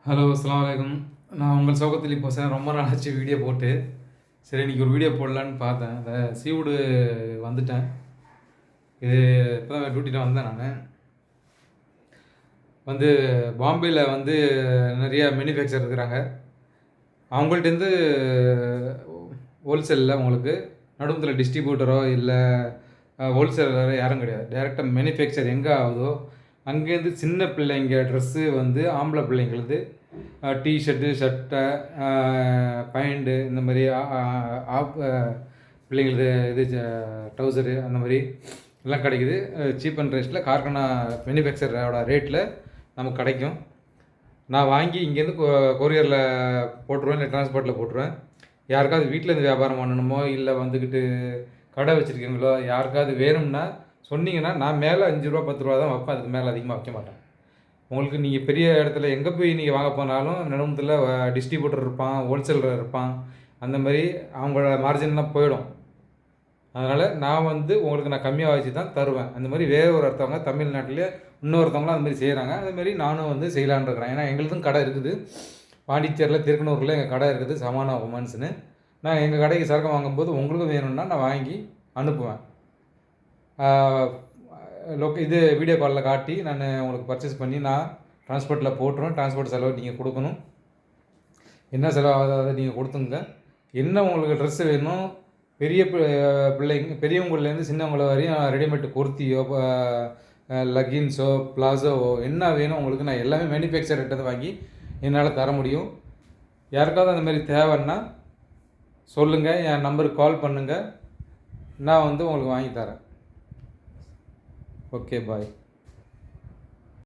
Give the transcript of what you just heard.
Hello அஸ்ஸலாமு அலைக்கும். நான் உங்கள் சௌகத்தில் இப்போ ரொம்ப நாள் ஆச்சு வீடியோ போட்டு. சரி இன்றைக்கி ஒரு வீடியோ போடலான்னு பார்த்தேன். அந்த சீவுடு வந்துட்டேன். இது இப்போ தான் டியூட்டியில் வந்தேன் நான். வந்து பாம்பேயில் வந்து நிறைய மேனுஃபேக்சர் இருக்கிறாங்க. அவங்கள்ட்டேருந்து ஹோல்சேலில் உங்களுக்கு நடுவில் டிஸ்ட்ரிபியூட்டரோ இல்லை ஹோல்சேலரோ யாரும் கிடையாது. டைரெக்டாக மேனுஃபேக்சர் எங்கே ஆகுதோ அங்கேருந்து சின்ன பிள்ளைங்க ட்ரெஸ்ஸு வந்து ஆம்பளை பிள்ளைங்களுது டிஷர்ட்டு ஷர்ட்டை பேண்ட்டு இந்த மாதிரி ஆப் பிள்ளைங்களுது இது ட்ரௌசரு அந்த மாதிரி எல்லாம் கிடைக்குது. சீப் அண்ட் ரேஸ்ட்டில் கார்கனா மேனுஃபேக்சரோட ரேட்டில் நமக்கு கிடைக்கும். நான் வாங்கி இங்கேருந்து கொரியரில் போட்டுருவேன், இல்லை டிரான்ஸ்போர்ட்டில் போட்டுருவேன். யாருக்காவது வீட்டிலேருந்து வியாபாரம் பண்ணணுமோ இல்லை வந்துக்கிட்டு கடை வச்சுருக்கீங்களோ யாருக்காவது வேணும்னா சொன்னீங்கன்னா நான் மேலே 5 ரூபா 10 ரூபா தான் வைப்பேன். அதுக்கு மேலே அதிகமாக வைக்க மாட்டேன். உங்களுக்கு நீங்கள் பெரிய இடத்துல எங்கே போய் நீங்கள் வாங்க போனாலும் நடுமத்தில் டிஸ்ட்ரிபியூட்டர் இருப்பான், ஹோல்சேலர் இருப்பான். அந்த மாதிரி அவங்களோட மார்ஜின்லாம் போயிடும். அதனால் நான் வந்து உங்களுக்கு நான் கம்மியாக வச்சு தான் தருவேன். அந்த மாதிரி வேறு ஒரு ஒருத்தவங்க தமிழ்நாட்டிலே இன்னொருத்தவங்களும் அந்த மாதிரி செய்கிறாங்க. அதுமாரி நானும் வந்து செய்யலான்னு இருக்கிறேன். ஏன்னா எங்களுக்கும் கடை இருக்குது. பாண்டிச்சேரியில் திருக்கனூரில் எங்கள் கடை இருக்குது, சமானா உமன்ஸ்னு. நான் எங்கள் கடைக்கு சரக்கு வாங்கும்போது உங்களுக்கும் வேணும்னா நான் வாங்கி அனுப்புவேன். இது வீடியோ காலில் காட்டி நான் உங்களுக்கு பர்ச்சேஸ் பண்ணி நான் டிரான்ஸ்போர்ட்டில் போட்டுருவேன். டிரான்ஸ்போர்ட் செலவு நீங்கள் கொடுக்கணும். என்ன செலவாகாத நீங்கள் கொடுத்துங்க. என்ன உங்களுக்கு ட்ரெஸ்ஸு வேணும், பெரிய பிள்ளைங்க பெரியவங்கள்லேருந்து சின்னவங்கள வரையும் ரெடிமேட் குர்த்தியோ லெகின்ஸோ ப்ளாசோவோ என்ன வேணும் உங்களுக்கு நான் எல்லாமே மேனுஃபேக்சர் ரேட்டை வாங்கி என்னால் தர முடியும். யாருக்காவது அந்த மாதிரி தேவைன்னா சொல்லுங்கள், என் நம்பருக்கு கால் பண்ணுங்கள். நான் வந்து உங்களுக்கு வாங்கி தரேன். Okay bye.